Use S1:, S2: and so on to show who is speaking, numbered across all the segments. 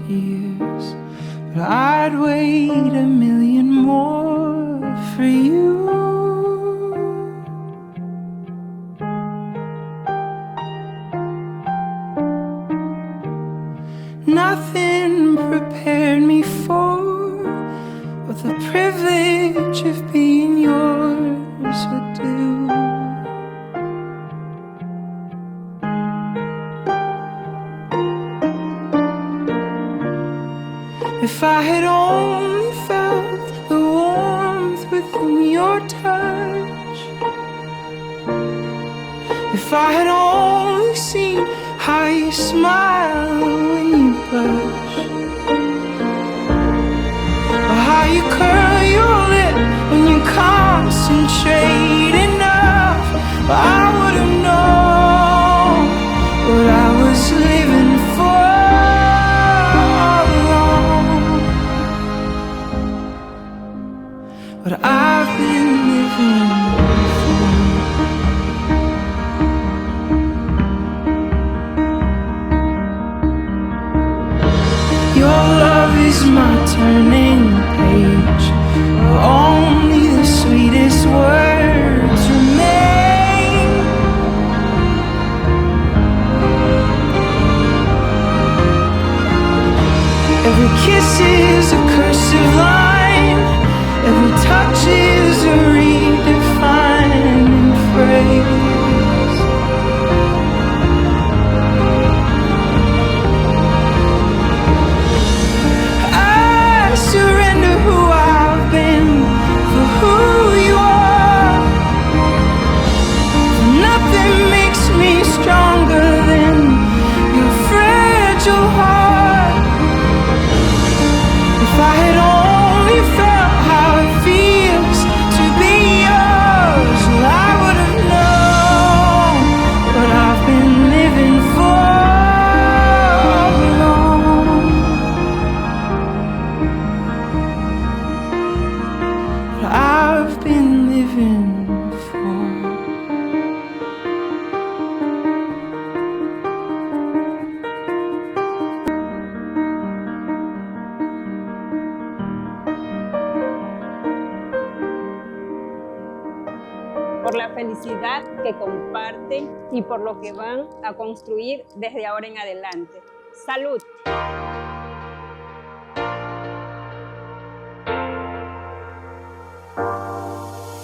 S1: years, but I'd wait 1,000,000 more for you. Nothing prepared me for what the privilege of being yours would do. If I had only felt the warmth within your touch, if I had only seen how you smile when you blush, or how you curl your lip when you concentrate enough, I would have known what I was living for all along, what I've been living for. Your love is my turning page, where only the sweetest words remain. Every kiss is a cursive line, every touch is a redefining phrase. Surrender who I've been for who you are. For nothing makes me stronger than your fragile heart. If I had only felt how it feels to be yours, well, I would have known what I've been living for all along. I've been living for.
S2: Por la felicidad que comparten y por lo que van a construir desde ahora en adelante. ¡Salud!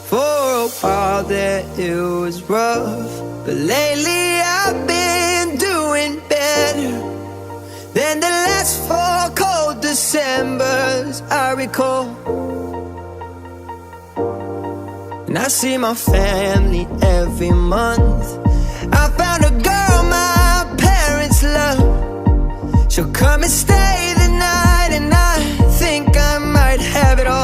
S3: For a while there it was rough, but lately I've been doing better than the last 4 cold Decembers I recall. And I see my family every month. I found a girl my parents love. She'll come and stay the night, and I think I might have it all.